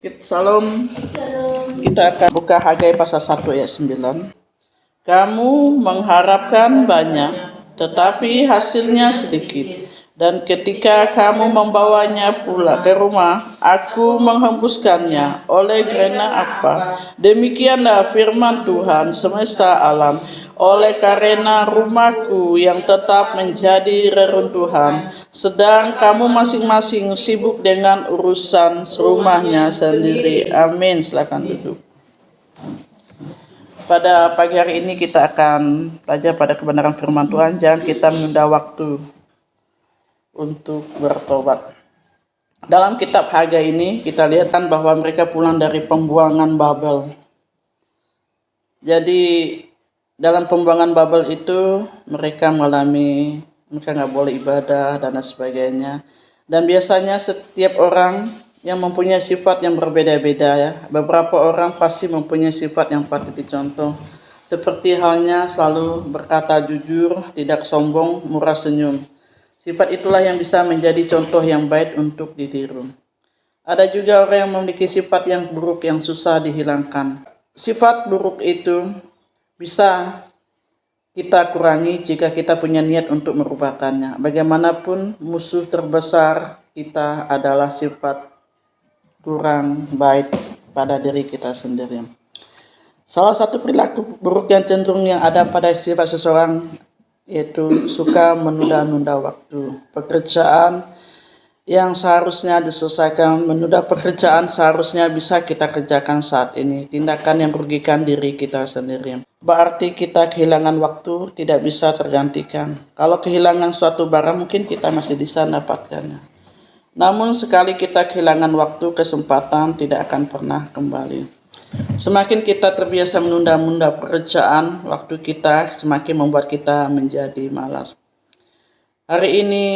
Salam. Shalom. Kita akan buka Hagai pasal 1 ayat 9. Kamu mengharapkan banyak, tetapi hasilnya sedikit. Dan ketika kamu membawanya pula ke rumah, aku menghembuskannya. Oleh karena apa? Demikianlah firman Tuhan semesta alam. Oleh karena rumahku yang tetap menjadi reruntuhan, sedang kamu masing-masing sibuk dengan urusan rumahnya sendiri. Amin. Silakan duduk. Pada pagi hari ini kita akan belajar pada kebenaran firman Tuhan. Jangan kita menunda waktu untuk bertobat. Dalam kitab Hagai ini kita lihat bahwa mereka pulang dari pembuangan Babel. Jadi dalam pembuangan Babel itu mereka nggak boleh ibadah dan sebagainya. Dan biasanya setiap orang yang mempunyai sifat yang berbeda-beda ya. Beberapa orang pasti mempunyai sifat yang patut dicontoh. Seperti halnya selalu berkata jujur, tidak sombong, murah senyum. Sifat itulah yang bisa menjadi contoh yang baik untuk ditiru. Ada juga orang yang memiliki sifat yang buruk yang susah dihilangkan. Sifat buruk itu bisa kita kurangi jika kita punya niat untuk merupakannya. Bagaimanapun musuh terbesar kita adalah sifat kurang baik pada diri kita sendiri. Salah satu perilaku buruk yang cenderung yang ada pada sifat seseorang yaitu suka menunda-nunda waktu. Pekerjaan yang seharusnya diselesaikan, menunda pekerjaan seharusnya bisa kita kerjakan saat ini. Tindakan yang merugikan diri kita sendiri. Berarti kita kehilangan waktu tidak bisa tergantikan. Kalau kehilangan suatu barang mungkin kita masih bisa dapatkannya. Namun sekali kita kehilangan waktu, kesempatan tidak akan pernah kembali. Semakin kita terbiasa menunda-nunda pekerjaan, waktu kita semakin membuat kita menjadi malas. Hari ini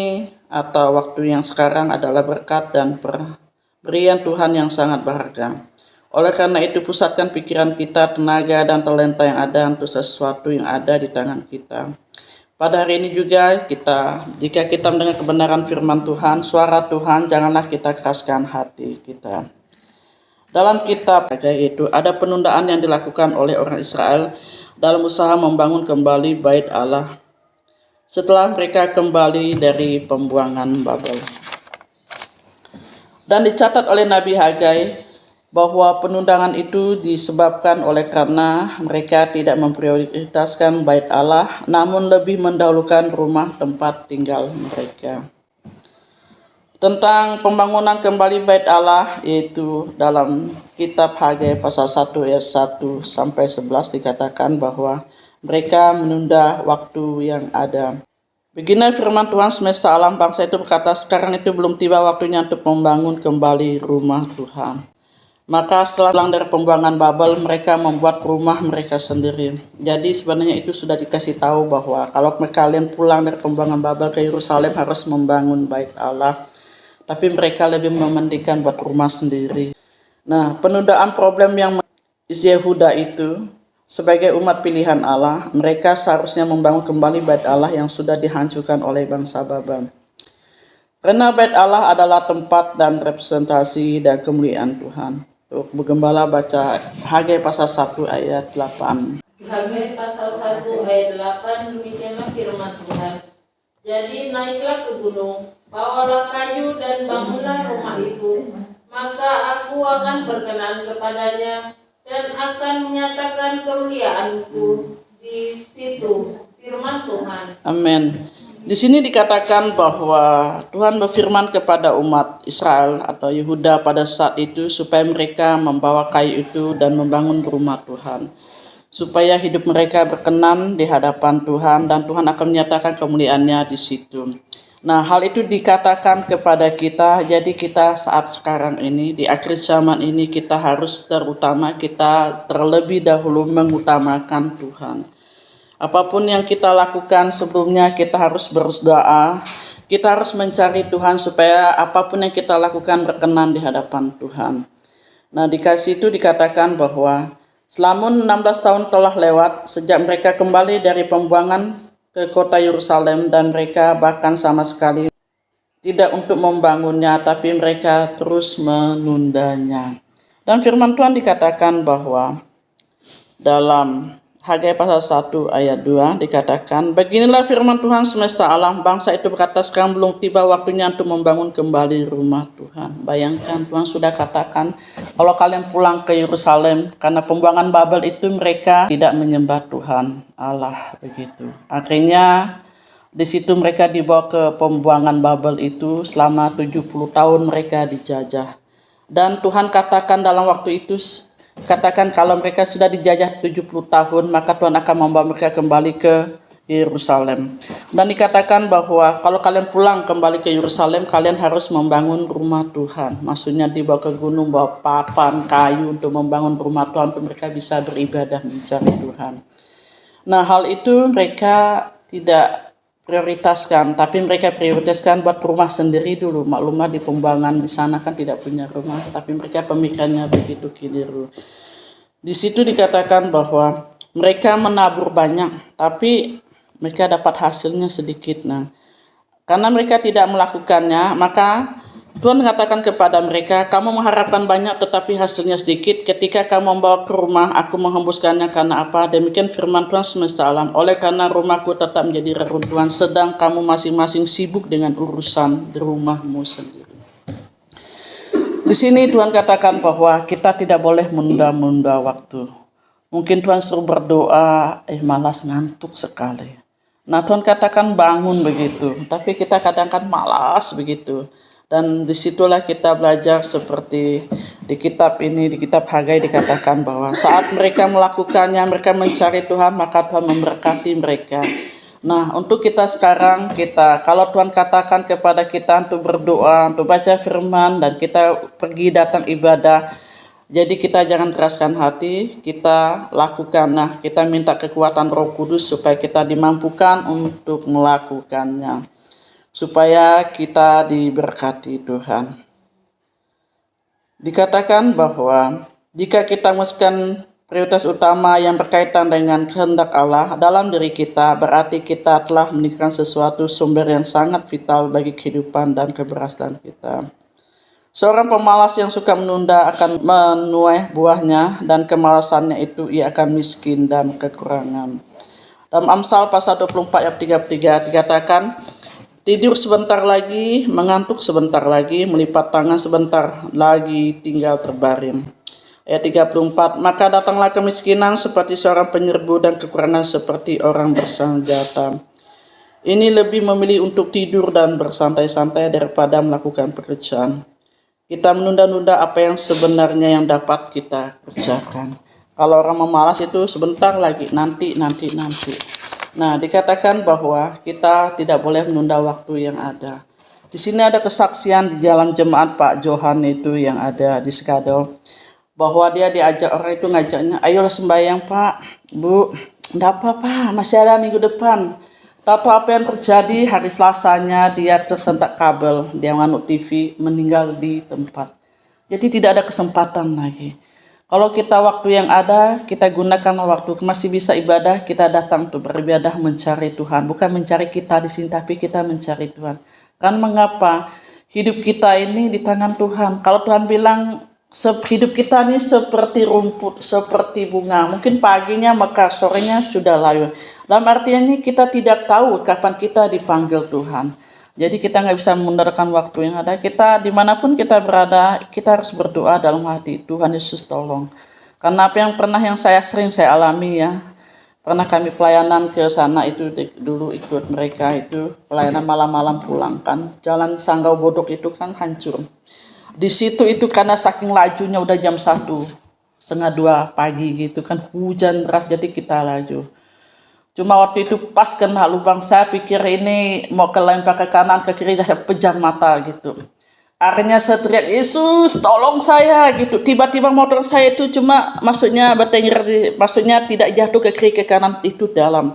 atau waktu yang sekarang adalah berkat dan pemberian Tuhan yang sangat berharga. Oleh karena itu pusatkan pikiran kita, tenaga dan talenta yang ada untuk sesuatu yang ada di tangan kita. Pada hari ini juga jika kita mendengar kebenaran firman Tuhan, suara Tuhan, janganlah kita keraskan hati kita. Dalam kitab Hagai itu ada penundaan yang dilakukan oleh orang Israel dalam usaha membangun kembali bait Allah setelah mereka kembali dari pembuangan Babel. Dan dicatat oleh Nabi Hagai bahwa penundaan itu disebabkan oleh karena mereka tidak memprioritaskan bait Allah, namun lebih mendahulukan rumah tempat tinggal mereka. Tentang pembangunan kembali bait Allah, yaitu dalam kitab Hagai pasal 1 ayat 1 sampai 11 dikatakan bahwa mereka menunda waktu yang ada. Begini firman Tuhan semesta alam, bangsa itu berkata, sekarang itu belum tiba waktunya untuk membangun kembali rumah Tuhan. Maka setelah pulang dari pembuangan Babel, mereka membuat rumah mereka sendiri. Jadi sebenarnya itu sudah dikasih tahu bahwa kalau kalian pulang dari pembuangan Babel ke Yerusalem harus membangun bait Allah. Tapi mereka lebih mementingkan buat rumah sendiri. Nah, penundaan problem yang Yehuda itu sebagai umat pilihan Allah, mereka seharusnya membangun kembali bait Allah yang sudah dihancurkan oleh bangsa Babel. Karena bait Allah adalah tempat dan representasi dan kemuliaan Tuhan. Untuk bergembala baca Hagai pasal 1 ayat 8. Hagai pasal 1 ayat 8, demikianlah firman Tuhan. Jadi naiklah ke gunung, bawalah kayu dan bangunlah rumah itu, maka aku akan berkenan kepadanya dan akan menyatakan kemuliaanku di situ, firman Tuhan. Amin. Di sini dikatakan bahwa Tuhan berfirman kepada umat Israel atau Yehuda pada saat itu supaya mereka membawa kayu itu dan membangun rumah Tuhan. Supaya hidup mereka berkenan di hadapan Tuhan dan Tuhan akan menyatakan kemuliaannya di situ. Nah, hal itu dikatakan kepada kita, jadi kita saat sekarang ini, di akhir zaman ini kita harus kita terlebih dahulu mengutamakan Tuhan. Apapun yang kita lakukan sebelumnya kita harus berdoa, kita harus mencari Tuhan supaya apapun yang kita lakukan berkenan di hadapan Tuhan. Nah, di situ dikatakan bahwa selama 16 tahun telah lewat sejak mereka kembali dari pembuangan ke kota Yerusalem dan mereka bahkan sama sekali tidak untuk membangunnya, tapi mereka terus menundanya. Dan firman Tuhan dikatakan bahwa dalam Hagai pasal 1 ayat 2 dikatakan, beginilah firman Tuhan semesta alam, bangsa itu berkata sekarang belum tiba waktunya untuk membangun kembali rumah Tuhan. Bayangkan, Tuhan sudah katakan kalau kalian pulang ke Yerusalem, karena pembuangan Babel itu mereka tidak menyembah Tuhan Allah begitu. Akhirnya di situ mereka dibawa ke pembuangan Babel itu, selama 70 tahun mereka dijajah. Dan Tuhan katakan dalam waktu itu, katakan kalau mereka sudah dijajah 70 tahun, maka Tuhan akan membawa mereka kembali ke Yerusalem. Dan dikatakan bahwa kalau kalian pulang kembali ke Yerusalem, kalian harus membangun rumah Tuhan. Maksudnya dibawa ke gunung, bawa papan, kayu untuk membangun rumah Tuhan, untuk mereka bisa beribadah mencari Tuhan. Nah, hal itu mereka tidak prioritaskan, tapi mereka prioritaskan buat rumah sendiri dulu. Maklumlah di pembuangan di sana kan tidak punya rumah, tapi mereka pemikirannya begitu keliru. Di situ dikatakan bahwa mereka menabur banyak, tapi mereka dapat hasilnya sedikit. Nah, karena mereka tidak melakukannya, maka Tuhan mengatakan kepada mereka, kamu mengharapkan banyak tetapi hasilnya sedikit. Ketika kamu membawa ke rumah, aku menghembuskannya karena apa? Demikian firman Tuhan semesta alam. Oleh karena rumahku tetap menjadi reruntuhan, sedang kamu masing-masing sibuk dengan urusan di rumahmu sendiri. Di sini Tuhan katakan bahwa kita tidak boleh menunda-menunda waktu. Mungkin Tuhan suruh berdoa, malas, ngantuk sekali. Nah, Tuhan katakan bangun begitu, tapi kita kadang-kadang malas begitu. Dan disitulah kita belajar seperti di kitab ini, di kitab Hagai dikatakan bahwa saat mereka melakukannya, mereka mencari Tuhan, maka Tuhan memberkati mereka. Nah, untuk kita sekarang, kalau Tuhan katakan kepada kita untuk berdoa, untuk baca firman, dan kita pergi datang ibadah, jadi kita jangan keraskan hati, kita lakukan. Nah, kita minta kekuatan Roh Kudus supaya kita dimampukan untuk melakukannya, supaya kita diberkati Tuhan. Dikatakan bahwa jika kita memasukkan prioritas utama yang berkaitan dengan kehendak Allah dalam diri kita, berarti kita telah meninggalkan sesuatu sumber yang sangat vital bagi kehidupan dan keberhasilan kita. Seorang pemalas yang suka menunda akan menuai buahnya, dan kemalasannya itu ia akan miskin dan kekurangan. Dalam Amsal pasal 24 ayat 33 dikatakan, tidur sebentar lagi, mengantuk sebentar lagi, melipat tangan sebentar lagi, tinggal terbaring. Ayat 34, maka datanglah kemiskinan seperti seorang penyerbu dan kekurangan seperti orang bersenjata. Ini lebih memilih untuk tidur dan bersantai-santai daripada melakukan pekerjaan. Kita menunda-nunda apa yang sebenarnya yang dapat kita kerjakan. Kalau orang memalas itu sebentar lagi, nanti. Nah, dikatakan bahwa kita tidak boleh menunda waktu yang ada. Di sini ada kesaksian di dalam jemaat Pak Johan itu yang ada di Sekadau, bahwa dia diajak orang itu ngajaknya, ayolah sembahyang Pak, Bu, enggak apa-apa, masih ada minggu depan. Tahu apa yang terjadi? Hari Selasanya dia tersentak kabel, dia nganuk TV, meninggal di tempat. Jadi tidak ada kesempatan lagi. Kalau kita waktu yang ada, kita gunakan waktu, masih bisa ibadah, kita datang untuk beribadah mencari Tuhan. Bukan mencari kita di sini, tapi kita mencari Tuhan. Kan mengapa? Hidup kita ini di tangan Tuhan. Kalau Tuhan bilang, hidup kita ini seperti rumput, seperti bunga. Mungkin paginya mekar, sorenya sudah layu. Dalam artian ini kita tidak tahu kapan kita dipanggil Tuhan. Jadi kita nggak bisa menundarkan waktu yang ada. Kita dimanapun kita berada, kita harus berdoa dalam hati, Tuhan Yesus tolong. Karena apa yang sering saya alami ya. Pernah kami pelayanan ke sana itu dulu ikut mereka itu pelayanan malam-malam pulang kan. Jalan Sanggau Bodok itu kan hancur. Di situ itu karena saking lajunya udah jam 1, setengah 2 pagi gitu kan, hujan deras, jadi kita laju. Cuma waktu itu pas kena lubang, saya pikir ini mau kelempar ke kanan ke kiri, saya pejam mata gitu. Akhirnya saya teriak, Yesus tolong saya gitu. Tiba-tiba motor saya itu cuma maksudnya tidak jatuh ke kiri ke kanan, itu dalam.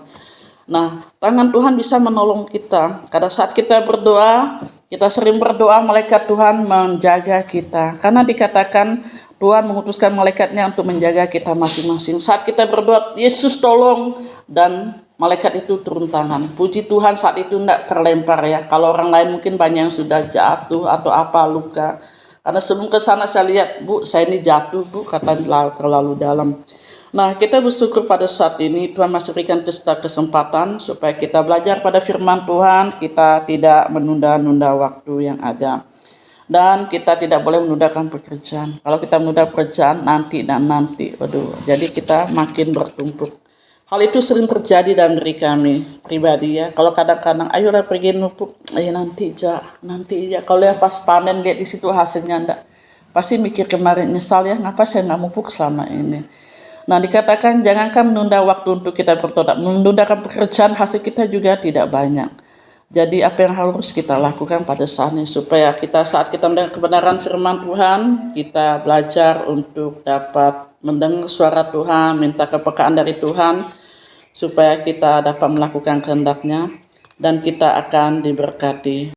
Nah, tangan Tuhan bisa menolong kita. Pada saat kita berdoa, kita sering berdoa, malaikat Tuhan menjaga kita. Karena dikatakan Tuhan mengutuskan malaikatnya untuk menjaga kita masing-masing. Saat kita berdoa, Yesus tolong, dan malaikat itu turun tangan. Puji Tuhan saat itu tidak terlempar ya. Kalau orang lain mungkin banyak yang sudah jatuh atau apa luka. Karena sebelum ke sana saya lihat, Bu, saya ini jatuh, Bu, kata terlalu dalam. Nah, kita bersyukur pada saat ini Tuhan masih berikan kita kesempatan supaya kita belajar pada firman Tuhan, kita tidak menunda-nunda waktu yang ada. Dan kita tidak boleh menundakan pekerjaan. Kalau kita menunda pekerjaan, nanti dan nanti. Waduh, jadi kita makin bertumpuk. Hal itu sering terjadi dalam diri kami pribadi ya. Kalau kadang-kadang, ayolah pergi nupuk, nanti ya. Kalau ya pas panen lihat di situ hasilnya enggak, pasti mikir kemarin nyesal ya, ngapa saya nggak mupuk selama ini. Nah, dikatakan jangankan menunda waktu untuk kita bertobat, menundakan pekerjaan hasil kita juga tidak banyak. Jadi apa yang harus kita lakukan pada saat ini supaya kita saat kita mendengar kebenaran firman Tuhan, kita belajar untuk dapat mendengar suara Tuhan, minta kepekaan dari Tuhan supaya kita dapat melakukan kehendak-Nya dan kita akan diberkati.